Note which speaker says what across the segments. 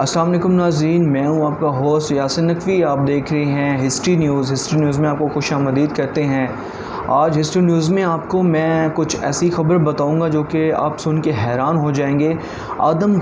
Speaker 1: السلام علیکم ناظرین، میں ہوں آپ کا ہوسٹ یاسر نقوی۔ آپ دیکھ رہے ہیں ہسٹری نیوز میں آپ کو خوش آمدید کرتے ہیں۔ آج ہسٹری نیوز میں آپ کو میں کچھ ایسی خبر بتاؤں گا جو کہ آپ سن کے حیران ہو جائیں گے۔ آدم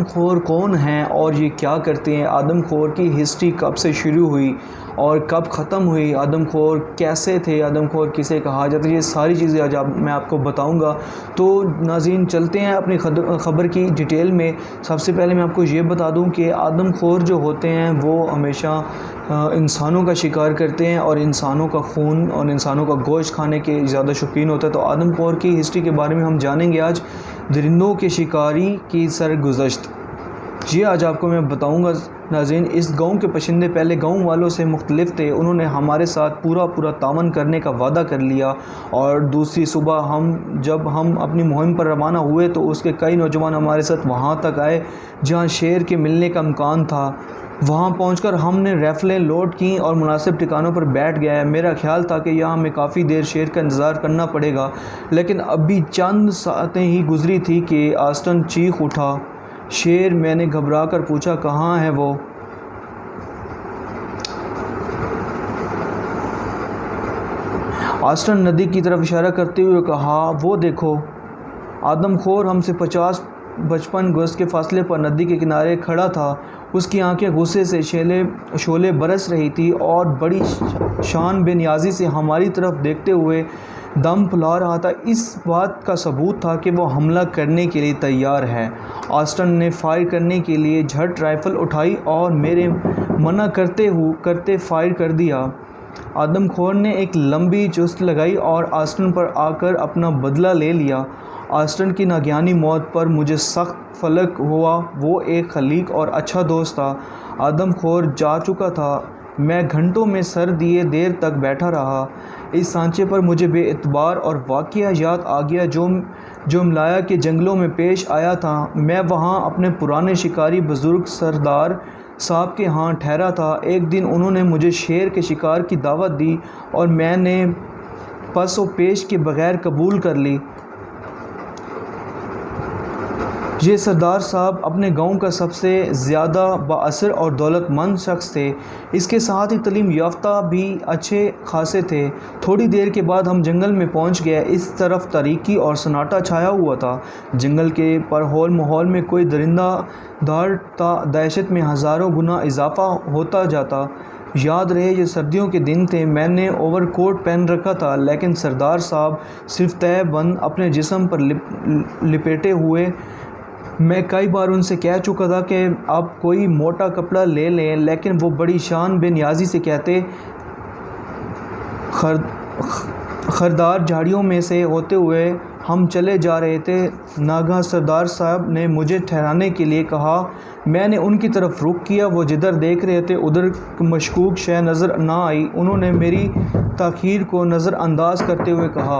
Speaker 1: خور کون ہیں اور یہ کیا کرتے ہیں؟ آدم خور کی ہسٹری کب سے شروع ہوئی اور کب ختم ہوئی؟ آدم خور کیسے تھے؟ آدم خور کسے کہا جاتا ہے؟ یہ ساری چیزیں آج میں آپ کو بتاؤں گا۔ تو ناظرین چلتے ہیں اپنی خبر کی ڈیٹیل میں۔ سب سے پہلے میں آپ کو یہ بتا دوں کہ آدم خور جو ہوتے ہیں وہ ہمیشہ انسانوں کا شکار کرتے ہیں اور انسانوں کا خون اور انسانوں کا گوشت کھانے کے زیادہ شوقین ہوتا ہے۔ تو آدم خور کی ہسٹری کے بارے میں ہم جانیں گے آج۔ درندوں کے شکاری کی سرگزشت، یہ آج آپ کو میں بتاؤں گا۔ ناظرین، اس گاؤں کے باشندے پہلے گاؤں والوں سے مختلف تھے۔ انہوں نے ہمارے ساتھ پورا تعاون کرنے کا وعدہ کر لیا اور دوسری صبح جب ہم اپنی مہم پر روانہ ہوئے تو اس کے کئی نوجوان ہمارے ساتھ وہاں تک آئے جہاں شیر کے ملنے کا امکان تھا۔ وہاں پہنچ کر ہم نے ریفلیں لوڈ کیں اور مناسب ٹھکانوں پر بیٹھ گئے۔ میرا خیال تھا کہ یہاں ہمیں کافی دیر شیر کا انتظار کرنا پڑے گا، لیکن ابھی چند ساعتیں ہی گزری تھی کہ آسٹن چیخ اٹھا، شیر! میں نے گھبرا کر پوچھا، کہاں ہے وہ؟ آسٹن ندی کی طرف اشارہ کرتے ہوئے کہا، وہ دیکھو۔ آدم خور ہم سے 50-55 گز کے فاصلے پر ندی کے کنارے کھڑا تھا۔ اس کی آنکھیں غصے سے شعلے برس رہی تھی اور بڑی شان بے نیازی سے ہماری طرف دیکھتے ہوئے دم پھلا رہا تھا۔ اس بات کا ثبوت تھا کہ وہ حملہ کرنے کے لیے تیار ہے۔ آسٹن نے فائر کرنے کے لیے جھٹ رائفل اٹھائی اور میرے منع کرتے فائر کر دیا۔ آدم خور نے ایک لمبی چست لگائی اور آسٹن پر آ کر اپنا بدلہ لے لیا۔ آسٹن کی ناگہانی موت پر مجھے سخت فلک ہوا۔ وہ ایک خلیق اور اچھا دوست تھا۔ آدم خور جا چکا تھا۔ میں گھنٹوں میں سر دیے دیر تک بیٹھا رہا۔ اس سانچے پر مجھے بے اعتبار اور واقعہ یاد آ گیا جو ملایا کے جنگلوں میں پیش آیا تھا۔ میں وہاں اپنے پرانے شکاری بزرگ سردار صاحب کے ہاں ٹھہرا تھا۔ ایک دن انہوں نے مجھے شیر کے شکار کی دعوت دی اور میں نے پس و پیش کے بغیر قبول کر لی۔ یہ سردار صاحب اپنے گاؤں کا سب سے زیادہ بااثر اور دولت مند شخص تھے۔ اس کے ساتھ ہی تعلیم یافتہ بھی اچھے خاصے تھے۔ تھوڑی دیر کے بعد ہم جنگل میں پہنچ گئے۔ اس طرف تاریکی اور سناٹا چھایا ہوا تھا۔ جنگل کے پرہول ماحول میں کوئی درندہ دار تھا۔ دہشت میں ہزاروں گنا اضافہ ہوتا جاتا۔ یاد رہے یہ سردیوں کے دن تھے۔ میں نے اوور کوٹ پہن رکھا تھا، لیکن سردار صاحب صرف تہہ بند اپنے جسم پر لپیٹے ہوئے۔ میں کئی بار ان سے کہہ چکا تھا کہ اب کوئی موٹا کپڑا لے لیں، لیکن وہ بڑی شان بے نیازی سے کہتے۔ خردار جھاڑیوں میں سے ہوتے ہوئے ہم چلے جا رہے تھے۔ ناگہاں سردار صاحب نے مجھے ٹھہرنے کے لیے کہا۔ میں نے ان کی طرف رخ کیا۔ وہ جدھر دیکھ رہے تھے ادھر مشکوک شے نظر نہ آئی۔ انہوں نے میری تاخیر کو نظر انداز کرتے ہوئے کہا،